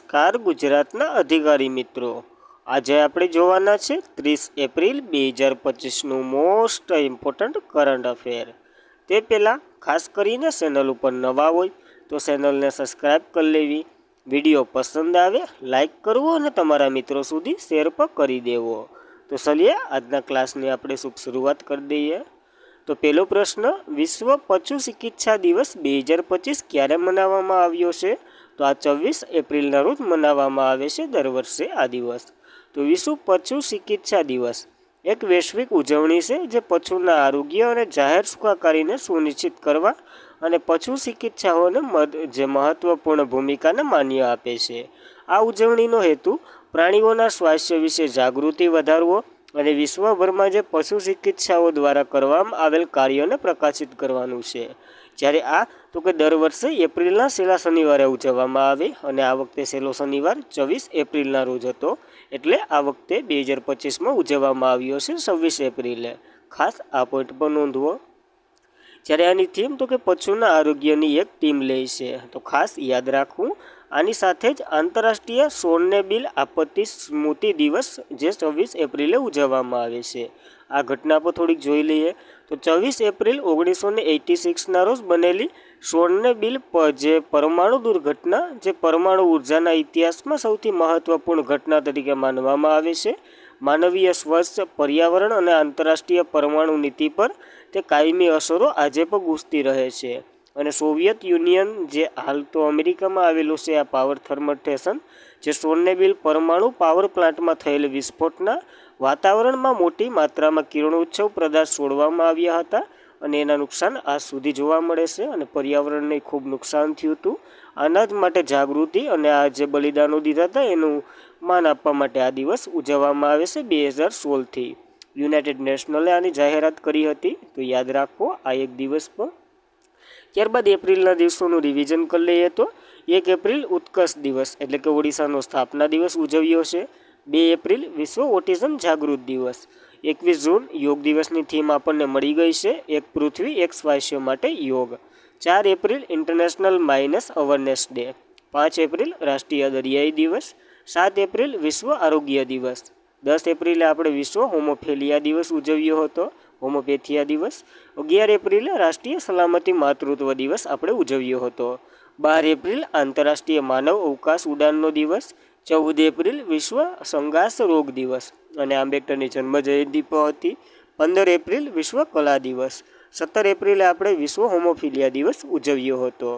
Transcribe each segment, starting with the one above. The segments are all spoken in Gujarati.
નમસ્કાર ગુજરાતના અધિકારી મિત્રો, આજે આપણે જોવાના છે 30 એપ્રિલ 2025નું મોસ્ટ ઇમ્પોર્ટન્ટ કરંટ અફેર। તે પહેલાં ખાસ કરીને ચેનલ ઉપર નવા હોય તો ચેનલને સબસ્ક્રાઈબ કરી લેવી, વિડીયો પસંદ આવે લાઈક કરવો અને તમારા મિત્રો સુધી શેર પણ કરી દેવો। તો ચલીએ આજના ક્લાસની આપણે શુભ શરૂઆત કરી દઈએ। તો પહેલો પ્રશ્ન, વિશ્વ પશુ ચિકિત્સા દિવસ 2025 ક્યારે મનાવવામાં આવ્યો છે? તો આ 24 એપ્રિલના રોજ મનાવવામાં આવે છે દર વર્ષે આ દિવસ। તો વિશ્વ પશુ ચિકિત્સા દિવસ એક વૈશ્વિક ઉજવણી છે જે પશુના આરોગ્ય અને જાહેર સુખાકારીને સુનિશ્ચિત કરવા અને પશુ ચિકિત્સાઓને જે મહત્વપૂર્ણ ભૂમિકાને માન્ય આપે છે। આ ઉજવણીનો હેતુ પ્રાણીઓના સ્વાસ્થ્ય વિશે જાગૃતિ વધારવો અને વિશ્વભરમાં જે પશુ ચિકિત્સાઓ દ્વારા કરવામાં આવેલ કાર્યોને પ્રકાશિત કરવાનું છે। જ્યારે આ તો કે દર વર્ષે એપ્રિલના છેલ્લા શનિવારે ઉજવવામાં આવે અને આ વખતે છેલ્લો શનિવાર 24 એપ્રિલના રોજ હતો, એટલે આ વખતે 2025માં ઉજવવામાં આવ્યો છે 26 એપ્રિલે। ખાસ આ પોઈન્ટ પર નોંધવો। જ્યારે આની થીમ તો કે પશુના આરોગ્યની એક ટીમ લે છે, તો ખાસ યાદ રાખવું। આની સાથે જ આંતરરાષ્ટ્રીય સોર્નેબિલ આપત્તિ સ્મૃતિ દિવસ જે 24 એપ્રિલે ઉજવવામાં આવે છે। આ ઘટના પર થોડીક જોઈ લઈએ। તો 24 એપ્રિલ 1986ના રોજ બનેલી સોર્નેબિલ જે પરમાણુ દુર્ઘટના જે પરમાણુ ઉર્જાના ઇતિહાસમાં સૌથી મહત્વપૂર્ણ ઘટના તરીકે માનવામાં આવે છે। માનવીય સ્વચ્છ પર્યાવરણ અને આંતરરાષ્ટ્રીય પરમાણુ નીતિ પર તે કાયમી અસરો આજે પણ ગૂંચતી રહે છે। અને સોવિયત યુનિયન જે હાલ તો અમેરિકામાં આવેલું છે, આ પાવર થર્મલ સ્ટેશન જે સોર્નેબિલ પરમાણુ પાવર પ્લાન્ટમાં થયેલ વિસ્ફોટના વાતાવરણમાં મોટી માત્રામાં કિરણોત્સવ પદાર્થ છોડવામાં આવ્યા હતા અને એના નુકસાન આજ સુધી જોવા મળે છે અને પર્યાવરણને ખૂબ નુકસાન થયું હતું। આના જ માટે જાગૃતિ અને આ જે બલિદાનો દીધા હતા એનું માન આપવા માટે આ દિવસ ઉજવવામાં આવે છે 2016થી। યુનાઇટેડ નેશનલે આની જાહેરાત કરી હતી, તો યાદ રાખો આ એક દિવસ પર। ત્યારબાદ એપ્રિલના દિવસોનું રિવિઝન કરી લઈએ। તો 1 એપ્રિલ ઉત્કર્ષ દિવસ એટલે કે ઓડિશાનો સ્થાપના દિવસ ઉજવ્યો છે। 2 એપ્રિલ વિશ્વ ઓટિઝમ જાગૃત દિવસ। 21 જૂન યોગ દિવસની થીમ આપણને મળી ગઈ છે, એક પૃથ્વી એક સ્વાસ્થ્ય માટે યોગ। 4 April international minus awareness day. 5 April રાષ્ટ્રીય દરિયાઈ દિવસ। 7 એપ્રિલ વિશ્વ આરોગ્ય દિવસ। 10 એપ્રિલે આપણે વિશ્વ હોમોફેલિયા દિવસ ઉજવ્યો હતો, હોમોપેથિયા દિવસ। 11 એપ્રિલે રાષ્ટ્રીય સલામતી માતૃત્વ દિવસ આપણે ઉજવ્યો હતો। 12 એપ્રિલ આંતરરાષ્ટ્રીય માનવ અવકાશ ઉડાનનો દિવસ। 14 એપ્રિલ વિશ્વ સંઘાસ રોગ દિવસ અને આંબેડકરની જન્મ જયંતિ પણ હતી। 15 એપ્રિલ વિશ્વ કલા દિવસ। 17 એપ્રિલે આપણે વિશ્વ હોમોફિલિયા દિવસ ઉજવ્યો હતો।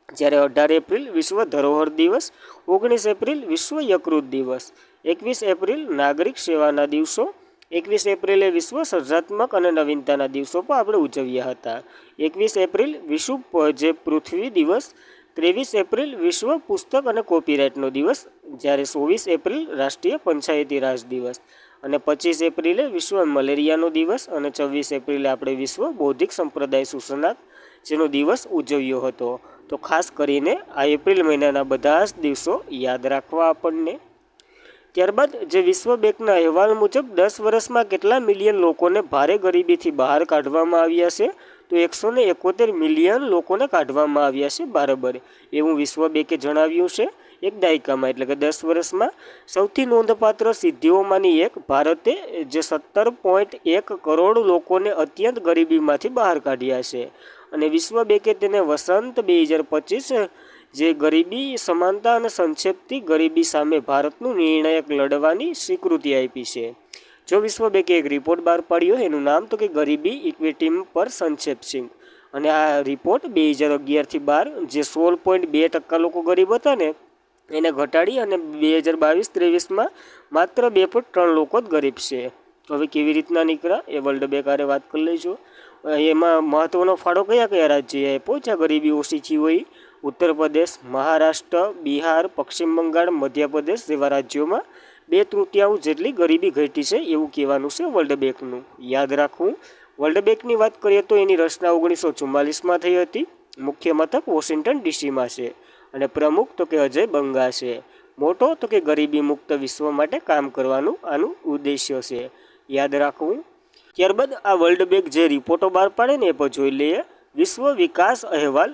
જ્યારે 18 એપ્રિલ વિશ્વ ધરોહર દિવસ। 19 એપ્રિલ વિશ્વ યકૃત દિવસ। 21 એપ્રિલ નાગરિક સેવાના દિવસો। 21 એપ્રિલે વિશ્વ સર્જનાત્મક અને નવીનતાના દિવસો પણ આપણે ઉજવ્યા હતા। 21 એપ્રિલ વિશ્વ જે પૃથ્વી દિવસ। 23 એપ્રિલ વિશ્વ પુસ્તક અને કોપીરાઇટનો દિવસ। જ્યારે 24 એપ્રિલ રાષ્ટ્રીય પંચાયતી રાજ દિવસ અને 25 એપ્રિલે વિશ્વ મલેરિયાનો દિવસ અને 26 એપ્રિલે આપણે વિશ્વ બૌદ્ધિક સંપ્રદાય સૂચનાક જેનો દિવસ ઉજવ્યો હતો। તો ખાસ કરીને આ એપ્રિલ મહિનાના બધા જ દિવસો યાદ રાખવા આપણને। ત્યારબાદ જે વિશ્વ બેંકના અહેવાલ મુજબ 10 વર્ષમાં કેટલા મિલિયન લોકોને ભારે ગરીબીથી બહાર કાઢવામાં આવ્યા છે? તો 171 મિલિયન લોકોને કાઢવામાં આવ્યા છે બરાબર, એવું વિશ્વ બેંકે જણાવ્યું છે। એક દાયકામાં એટલે કે 10 વર્ષમાં સૌથી નોંધપાત્ર સિદ્ધિઓમાંની એક, ભારતે જે 17.1 કરોડ લોકોને અત્યંત ગરીબીમાંથી બહાર કાઢ્યા છે અને વિશ્વ બેંકે તેને વસંત 2025 જે ગરીબી સમાનતા અને સંક્ષેપથી ગરીબી સામે ભારતનું નિર્ણાયક લડવાની સ્વીકૃતિ આપી છે। જો વિશ્વ બેંકે એક રિપોર્ટ બહાર પાડ્યો, એનું નામ તો કે ગરીબી ઇક્વિટી પર સંક્ષેપ અને આ રિપોર્ટ 2011થી 12 જે 16.2% લોકો ગરીબ હતા ને એને ઘટાડી અને 2022-23માં માત્ર 2.3 લોકો જ ગરીબ છે। તો હવે કેવી રીતના નીકળ્યા એ વર્લ્ડ બેંક આરે વાત કરી લઈશું। એમાં મહત્વનો ફાળો કયા કયા રાજ્યએ આપ્યો જ્યાં ગરીબી ઓછી થઈ હોય? ઉત્તર પ્રદેશ, મહારાષ્ટ્ર, બિહાર, પશ્ચિમ બંગાળ, મધ્યપ્રદેશ જેવા રાજ્યોમાં 2/3 જેટલી ગરીબી ઘટી છે એવું કહેવાનું છે વર્લ્ડ બેંકનું, યાદ રાખવું। વર્લ્ડ બેંકની વાત કરીએ તો એની રચના 1944માં થઈ હતી। મુખ્ય મથક વોશિંગ્ટન ડીસીમાં છે અને પ્રમુખ તો કે અજય બંગા છે। મોટો તો કે ગરીબી મુક્ત વિશ્વ માટે કામ કરવાનું આનું ઉદ્દેશ્ય છે, યાદ રાખવું। ત્યારબાદ આ વર્લ્ડ બેંક જે રિપોર્ટો બહાર પાડે ને એ પણ જોઈ લઈએ। વિશ્વ વિકાસ અહેવાલ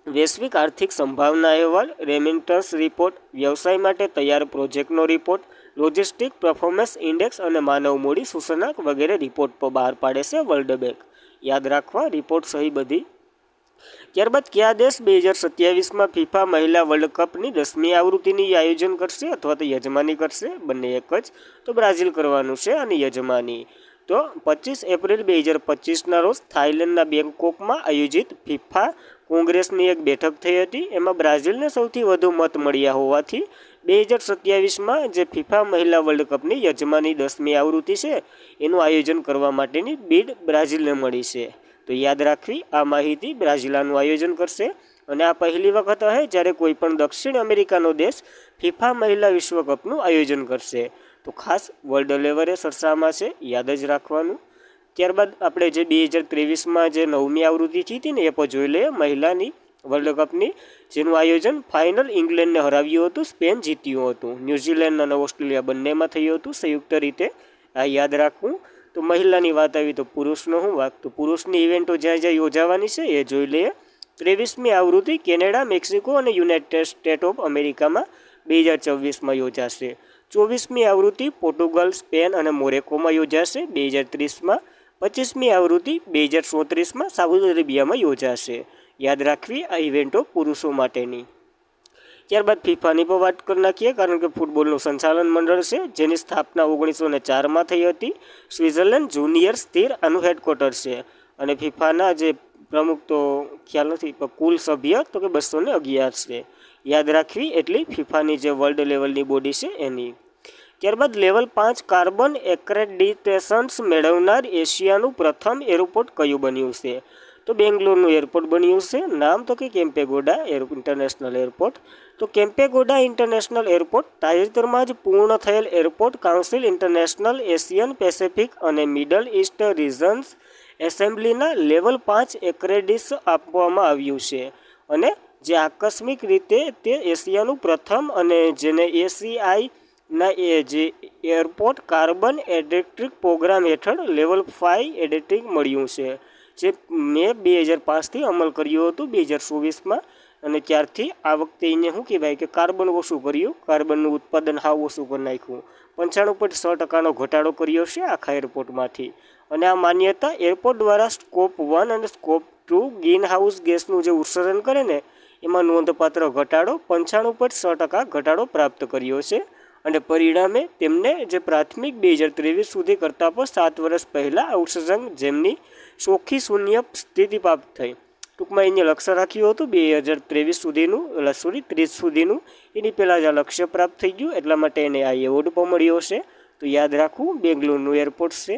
વૈશ્વિક આર્થિક સંભાવના અહેવાલ, રેમિટન્સ રિપોર્ટ, વ્યવસાય માટે તૈયાર પ્રોજેક્ટનો રિપોર્ટ, લોજિસ્ટિક પરફોર્મન્સ ઇન્ડેક્સ અને માનવ મૂડી સૂચનાંક વગેરે રિપોર્ટ પર બહાર પાડે છે વર્લ્ડ બેંક. યાદ રાખવા રિપોર્ટ સહી બધી. ત્યારબાદ કયા દેશ 2027માં ફિફા મહિલા વર્લ્ડ કપની 10મી આવૃત્તિની આયોજન કરશે અથવા તો યજમાની કરશે? બંને એક જ. તો બ્રાઝિલ કરવાનું છે આની યજમાની. તો 25 એપ્રિલ 2025ના રોજ થાઇલેન્ડના બેંકોકમાં આયોજિત ફિફા કોંગ્રેસની એક બેઠક થઈ હતી. એમાં બ્રાઝિલને સૌથી વધુ મત મળ્યા હોવાથી 2027માં જે ફિફા મહિલા વર્લ્ડ કપની યજમાની 10મી આવૃત્તિ છે એનું આયોજન કરવા માટેની બીડ બ્રાઝિલને મળી છે. તો યાદ રાખવી આ માહિતી. બ્રાઝિલ આનું આયોજન કરશે અને આ પહેલી વખત હશે જ્યારે કોઈ પણ દક્ષિણ અમેરિકાનો દેશ ફિફા મહિલા વિશ્વકપનું આયોજન કરશે. તો ખાસ વર્લ્ડ લેવલે ચર્ચામાં છે, યાદ જ રાખવાનું. ત્યારબાદ આપણે જે 2023માં જે 9મી આવૃત્તિ થઈ હતી ને એ પણ જોઈ લઈએ મહિલાની વર્લ્ડ કપની, જેનું આયોજન ફાઇનલ ઇંગ્લેન્ડને હરાવ્યું હતું, સ્પેન જીત્યું હતું, ન્યૂઝીલેન્ડ અને ઓસ્ટ્રેલિયા બંનેમાં થયું હતું સંયુક્ત રીતે. આ યાદ રાખવું. તો મહિલાની વાત આવી તો પુરુષનો શું વાત? તો પુરુષની ઇવેન્ટો જ્યાં જ્યાં યોજાવાની છે એ જોઈ લઈએ. 23મી આવૃત્તિ કેનેડા, મેક્સિકો અને યુનાઇટેડ સ્ટેટ ઓફ અમેરિકામાં 2024માં યોજાશે. 24મી આવૃત્તિ પોર્ટુગલ, સ્પેન અને મોરેકોમાં યોજાશે 2030માં. 25મી આવૃત્તિ 2034માં સાઉદી અરેબિયામાં યોજાશે. યાદ રાખવી આ ઇવેન્ટો પુરુષો માટેની. ત્યારબાદ ફિફાની પણ વાત કરી નાખીએ, કારણ કે ફૂટબોલનું સંચાલન મંડળ છે જેની સ્થાપના 1904માં થઈ હતી. સ્વિટ્ઝરલેન્ડ જુનિયર સ્થિર આનું હેડક્વાર્ટર છે. અને ફિફાના જે પ્રમુખ તો ખ્યાલ નથી, પણ કુલ સભ્ય તો કે 211 છે. યાદ રાખવી એટલી ફિફાની જે વર્લ્ડ લેવલની બોડી છે એની. ત્યારબાદ લેવલ 5 કાર્બન એક્રેડિટેશન્સ મેળવનાર એશિયાનું પ્રથમ એરપોર્ટ કયું બન્યું છે? તો બેંગ્લોરનું એરપોર્ટ બન્યું છે. નામ તો કે કેમ્પેગોડા ઇન્ટરનેશનલ એરપોર્ટ. તો કેમ્પેગોડા ઇન્ટરનેશનલ એરપોર્ટ તાજેતરમાં જ પૂર્ણ થયેલ airport council international Asian Pacific અને મિડલ ઇસ્ટ રિજન્સ એસેમ્બલીના લેવલ 5 એક્રેડિટ્સ આપવામાં આવ્યું છે. અને જે આકસ્મિક રીતે તે એશિયાનું પ્રથમ અને જેને એસીઆઈના જે એરપોર્ટ કાર્બન એડેટ્રિક પ્રોગ્રામ હેઠળ લેવલ 5 એડેટ્રિક મળ્યું છે, જે મે 2005થી અમલ કર્યું હતું 2024માં. અને ત્યારથી આ વખતે એને શું કહેવાય કે કાર્બન ઓછું કર્યું, કાર્બનનું ઉત્પાદન હાવ ઓછું કરી નાખ્યું. 95.6% ઘટાડો કર્યો છે આખા એરપોર્ટમાંથી. અને આ માન્યતા એરપોર્ટ દ્વારા સ્કોપ 1 અને સ્કોપ 2 ગ્રીન હાઉસ ગેસનું જે ઉત્સર્જન કરે ને એમાં નોંધપાત્ર ઘટાડો 95.6% ઘટાડો પ્રાપ્ત કર્યો છે. અને પરિણામે તેમને જે પ્રાથમિક 2023 સુધી કરતાં પણ 7 વર્ષ પહેલાં આ ઉત્સર્જન જેમની ચોખ્ખી શૂન્ય સ્થિતિ પ્રાપ્ત થઈ. ટૂંકમાં એને લક્ષ્ય રાખ્યું હતું 2023 સુધીનું, 30 સુધીનું. એની પહેલાં જ આ લક્ષ્ય પ્રાપ્ત થઈ ગયું, એટલા માટે એને આ એવોર્ડ પણ મળ્યો છે. તો યાદ રાખવું બેંગ્લોરનું એરપોર્ટ છે.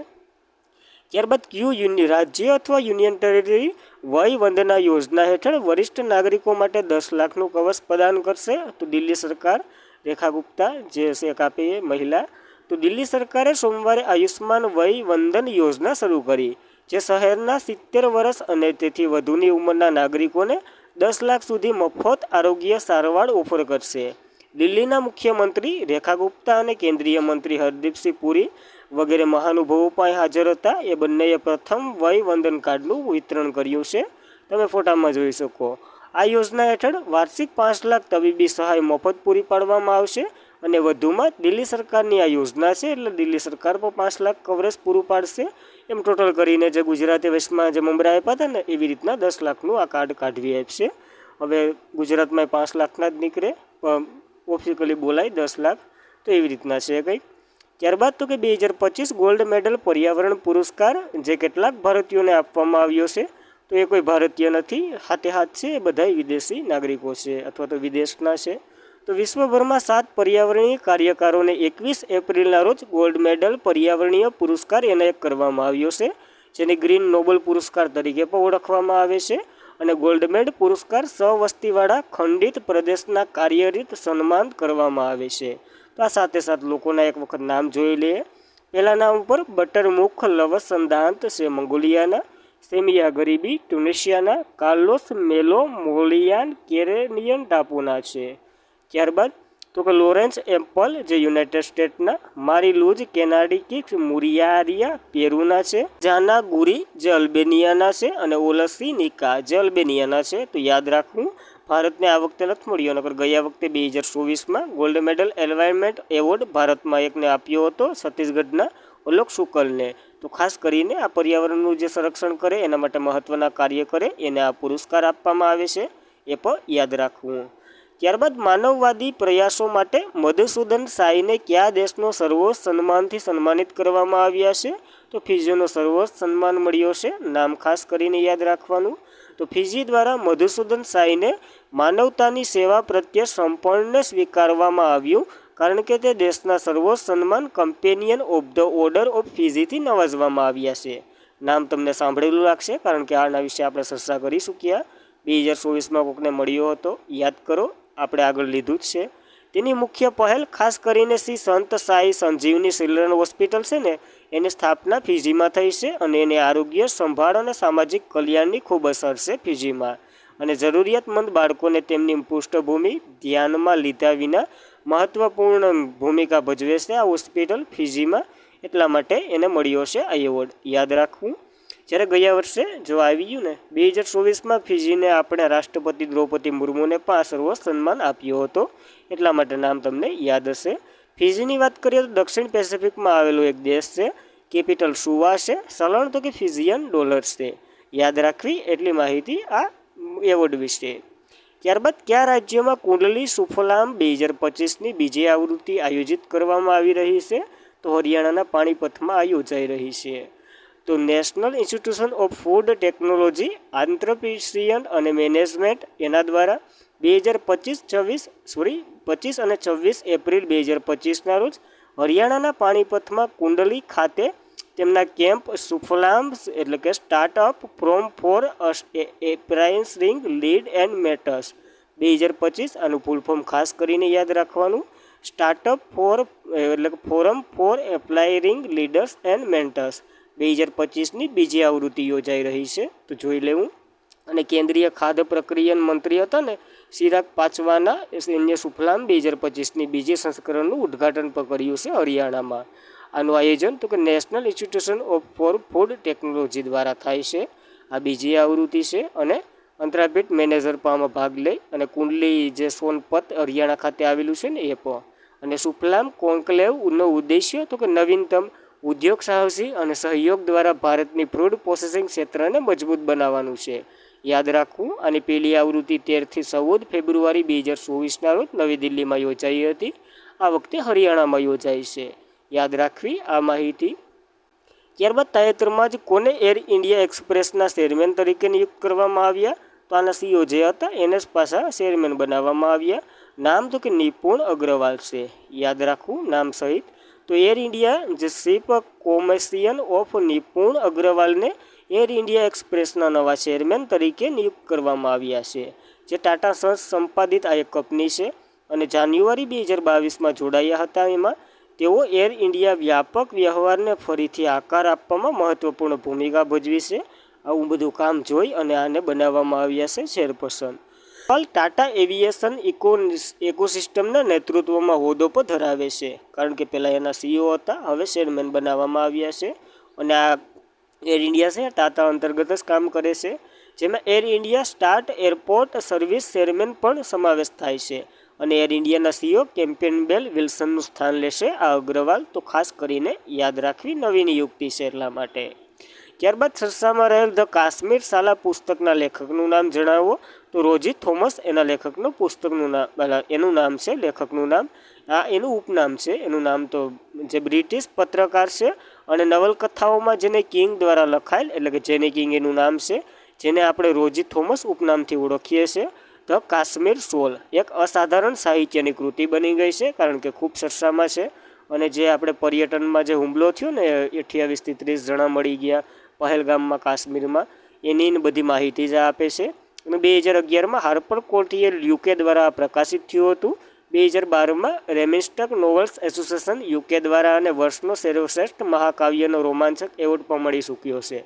ત્યારબાદ કયું રાજ્ય અથવા યુનિયન ટેરેટરી વય વંદના યોજના હેઠળ વરિષ્ઠ નાગરિકો માટે 10 લાખનું કવચ પ્રદાન કરશે? તો દિલ્હી સરકાર. રેખા ગુપ્તા જે છે એક આપી મહિલા. તો દિલ્હી સરકારે સોમવારે આયુષ્માન વય વંદન યોજના શરૂ કરી, જે શહેરના 70 વર્ષ અને તેથી વધુની ઉંમરના નાગરિકોને 10 લાખ સુધી મફત આરોગ્ય સારવાર ઓફર કરશે. દિલ્હીના મુખ્યમંત્રી રેખા ગુપ્તા અને કેન્દ્રીય મંત્રી હરદીપસિંહ પુરી વગેરે મહાનુભાવો પણ હાજર હતા. એ બંનેએ પ્રથમ વય વંદન કાર્ડનું વિતરણ કર્યું છે, તમે ફોટામાં જોઈ શકો. આ યોજના હેઠળ વાર્ષિક 5 લાખ તબીબી સહાય મફત પૂરી પાડવામાં આવશે. અને વધુમાં દિલ્હી સરકારની આ યોજના છે એટલે દિલ્હી સરકાર પણ 5 લાખ કવરેજ પૂરું પાડશે. એમ ટોટલ કરીને જે ગુજરાતે વચમાં જે મમરા આપ્યા હતા ને એવી રીતના 10 લાખનું આ કાર્ડ કાઢવી આપશે. હવે ગુજરાતમાં 5 લાખના જ નીકળે, ઓફિશિયલી બોલાય 10 લાખ, તો એવી રીતના છે કંઈક. ત્યારબાદ તો કે 2025 ગોલ્ડ મેડલ પર્યાવરણ પુરસ્કાર જે કેટલાક ભારતીયોને આપવામાં આવ્યો છે? તો એ કોઈ ભારતીય નથી, હાથે હાથ છે, એ બધા વિદેશી નાગરિકો છે અથવા તો વિદેશના છે. તો વિશ્વભરમાં 7 પર્યાવરણીય કાર્યકરોને 21 એપ્રિલના રોજ ગોલ્ડ મેડલ પર્યાવરણીય પુરસ્કાર એનાયત કરવામાં આવ્યો છે, જેને ગ્રીન નોબલ પુરસ્કાર તરીકે પણ ઓળખવામાં આવે છે. અને ગોલ્ડ મેડલ પુરસ્કાર સહવસ્તીવાળા ખંડિત પ્રદેશના કાર્યરીત સન્માન કરવામાં આવે છે. તો આ સાથે લોકોના એક વખત નામ જોઈ લઈએ. પહેલા નામ ઉપર બટરમુખ લવસંદાંત છે મંગોલિયાના, સેમિયા ગરીબી ટ્યુનિશિયાના, કાર્લોસ મેલો મોલિયાન કેરેનિયન ટાપુના છે. ત્યારબાદ તો કે લોરેન્સ એમ્પલ જે યુનાઇટેડ સ્ટેટના, મારી લૂજ કેનાડિકિક મુરિયારિયા પેરુના છે, જાના ગુરી જે અલ્બેનિયાના છે અને ઓલસી નિકા જે અલ્બેનિયાના છે. તો યાદ રાખવું, ભારતને આ વખતે નથી મળ્યો, નકર ગયા વખતે 2024માં ગોલ્ડ મેડલ એન્વાયરમેન્ટ એવોર્ડ ભારતમાં એકને આપ્યો હતો, છત્તીસગઢના અલોક શુકલને. તો ખાસ કરીને આ પર્યાવરણનું જે સંરક્ષણ કરે એના માટે મહત્ત્વના કાર્ય કરે એને આ પુરસ્કાર આપવામાં આવે છે, એ પણ યાદ રાખવું. ત્યારબાદ માનવવાદી પ્રયાસો માટે મધુસૂદન સાઈને કયા દેશનો સર્વોચ્ચ સન્માનથી સન્માનિત કરવામાં આવ્યા છે? તો ફિજીનો સર્વોચ્ચ સન્માન મળ્યો છે. નામ ખાસ કરીને યાદ રાખવાનું. તો ફિજી દ્વારા મધુસૂદન સાઈને માનવતાની સેવા પ્રત્યે સંપૂર્ણ સ્વીકારવામાં આવ્યું, કારણ કે તે દેશના સર્વોચ્ચ સન્માન companion of the order of ફિજીથી નવાજવામાં આવ્યા છે. નામ તમને સાંભળેલું લાગશે, કારણ કે આના વિશે આપણે ચર્ચા કરી ચૂક્યા. 2024માં કોકને મળ્યો હતો, યાદ કરો, આપણે આગળ લીધું જ છે. તેની મુખ્ય પહેલ ખાસ કરીને શ્રી સંત સાઈ સંજીવની ચિલ્ડ્રન હોસ્પિટલ છે ને, એની સ્થાપના ફિજીમાં થઈ છે અને એની આરોગ્ય સંભાળ અને સામાજિક કલ્યાણની ખૂબ અસર છે ફિજીમાં. અને જરૂરિયાતમંદ બાળકોને તેમની પૃષ્ઠભૂમિ ધ્યાનમાં લીધા વિના મહત્ત્વપૂર્ણ ભૂમિકા ભજવે છે આ હોસ્પિટલ ફિજીમાં, એટલા માટે એને મળ્યો છે આ એવોર્ડ. યાદ રાખવું. જ્યારે ગયા વર્ષે જો આવી ગયું ને 2024માં ફિજીને આપણે રાષ્ટ્રપતિ દ્રૌપદી મુર્મુને પણ સર્વોચ્ચ સન્માન આપ્યો હતો, એટલા માટે નામ તમને યાદ હશે. ફિજીની વાત કરીએ તો દક્ષિણ પેસિફિકમાં આવેલો એક દેશ છે. કેપિટલ સુવા છે. ચલણ તો કે ફિઝિયન ડોલર્સ છે. યાદ રાખવી એટલી માહિતી આ એવોર્ડ વિશે. ત્યારબાદ કયા રાજ્યોમાં કુંડલી સુફલામ 2025ની બીજી આવૃત્તિ આયોજિત કરવામાં આવી રહી છે? તો હરિયાણાના પાણીપતમાં આ યોજાઈ રહી છે. તો national institution of food technology, entrepreneurship અને મેનેજમેન્ટ એના દ્વારા 25 અને 26 એપ્રિલ 2025ના રોજ હરિયાણાના પાણીપતમાં કુંડલી ખાતે તેમના કેમ્પ સુફલામ્સ એટલે કે startup forum for aspiring lead and mentors 2025, આનું ફૂલ ફોર્મ ખાસ કરીને યાદ રાખવાનું. સ્ટાર્ટઅપ ફોર એટલે કે forum for aspiring leaders and mentors 2025ની બીજી આવૃત્તિ યોજાઈ રહી છે, તો જોઈ લેવું. અને કેન્દ્રીય ખાદ્ય પ્રક્રિયન મંત્રી હતા ને ચિરાગ પાસવાનના સૈન્ય સુફલામ 2025ની બીજી સંસ્કરણનું ઉદ્ઘાટન પણ કર્યું છે હરિયાણામાં. આનું આયોજન તો કે national institution of for food technology દ્વારા થાય છે. આ બીજી આવૃત્તિ છે અને અંતરાપીઠ મેનેજર પણ આમાં ભાગ લે. અને કુંડલી જે સોનપત હરિયાણા ખાતે આવેલું છે ને એ પણ. અને સુફલામ કોન્કલેવનો ઉદ્દેશ્ય તો કે નવીનતમ ઉદ્યોગ સાહસી અને સહયોગ દ્વારા ભારતની ફૂડ પ્રોસેસિંગ ક્ષેત્રને મજબૂત બનાવવાનું છે. યાદ રાખવું. અને પહેલી આવૃત્તિ 13થી 14 ફેબ્રુઆરી 2024ના રોજ નવી દિલ્હીમાં યોજાઈ હતી. આ વખતે હરિયાણામાં યોજાઈ છે. યાદ રાખવી આ માહિતી. ત્યારબાદ તાજેતરમાં જ કોને એર ઇન્ડિયા એક્સપ્રેસના ચેરમેન તરીકે નિયુક્ત કરવામાં આવ્યા? તો આના સીઓ જે હતા એને જ પાછા ચેરમેન બનાવવામાં આવ્યા. નામ તો કે નિપુણ અગ્રવાલ છે. યાદ રાખવું નામ સહિત. તો એર ઇન્ડિયા જે ચીફ કોમર્શિયલ ઓફ નિપુણ અગ્રવાલને એર ઇન્ડિયા એક્સપ્રેસના નવા ચેરમેન તરીકે નિયુક્ત કરવામાં આવ્યા છે, જે ટાટા સન્સ સંપાદિત આ એક કંપની છે અને જાન્યુઆરી 2022માં જોડાયા હતા. એમાં તેઓ એર ઇન્ડિયા વ્યાપક વ્યવહારને ફરીથી આકાર આપવામાં મહત્ત્વપૂર્ણ ભૂમિકા ભજવી છે. આવું બધું કામ જોઈ અને આને બનાવવામાં આવ્યા છે ચેરપર્સન. હાલ ટાટા એવિએશન ઇકોસિસ્ટમના નેતૃત્વમાં હોદ્દો પર ધરાવે છે, કારણ કે પહેલાં એના સીઈઓ હતા, હવે ચેરમેન બનાવવામાં આવ્યા છે. અને આ એર ઇન્ડિયા છે ટાટા અંતર્ગત જ કામ કરે છે, જેમાં air India start airport service chairman પણ સમાવેશ થાય છે. અને એર ઇન્ડિયાના સીઈઓ કેમ્પબેલ વિલ્સનનું સ્થાન લેશે આ અગ્રવાલ. તો ખાસ કરીને યાદ રાખવી, નવી નિયુક્તિ છે એટલા માટે. ત્યારબાદ ચર્ચામાં રહેલ ધ કાશ્મીર શાલા પુસ્તકના લેખકનું નામ જણાવો. તો રોજી થોમસ એના લેખકનું પુસ્તકનું નામ, એનું નામ છે લેખકનું નામ. આ એનું ઉપનામ છે. એનું નામ તો જે બ્રિટિશ પત્રકાર છે અને નવલકથાઓમાં જેને કિંગ દ્વારા લખાયેલ, એટલે કે જેને કિંગ એનું નામ છે, જેને આપણે રોજી થોમસ ઉપનામથી ઓળખીએ છીએ. ધ કાશ્મીર સોલ એક અસાધારણ સાહિત્યની કૃતિ બની ગઈ છે, કારણ કે ખૂબ ચર્ચામાં છે. અને જે આપણે પર્યટનમાં જે હુમલો થયો ને 28થી 30 જણા મળી ગયા પહેલગામમાં કાશ્મીરમાં, એની બધી માહિતી જ આપે છે. અને 2011માં હાર્પર કોર્ટિયર યુકે દ્વારા પ્રકાશિત થયું હતું. 2012માં રેમિસ્ટક નોવેલ્સ એસોસિએશન યુકે દ્વારા અને વર્ષનો સર્વશ્રેષ્ઠ મહાકાવ્યનો રોમાંચક એવોર્ડ પણ મળી ચૂક્યો છે.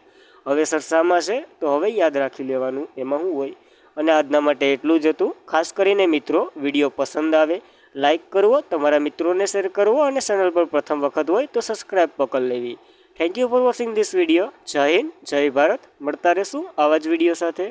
હવે ચર્ચામાં છે, તો હવે યાદ રાખી લેવાનું એમાં શું હોય. અને આજના માટે એટલું જ હતું. ખાસ કરીને મિત્રો વિડીયો પસંદ આવે લાઇક કરવો, તમારા મિત્રોને શેર કરવો અને ચેનલ પર પ્રથમ વખત હોય તો સબસ્ક્રાઈબ પણ કરી લેવી. Thank you for watching this video. જય હિન્દ, જય ભારત. મળતા રહેશું આવા જ વિડીયો સાથે.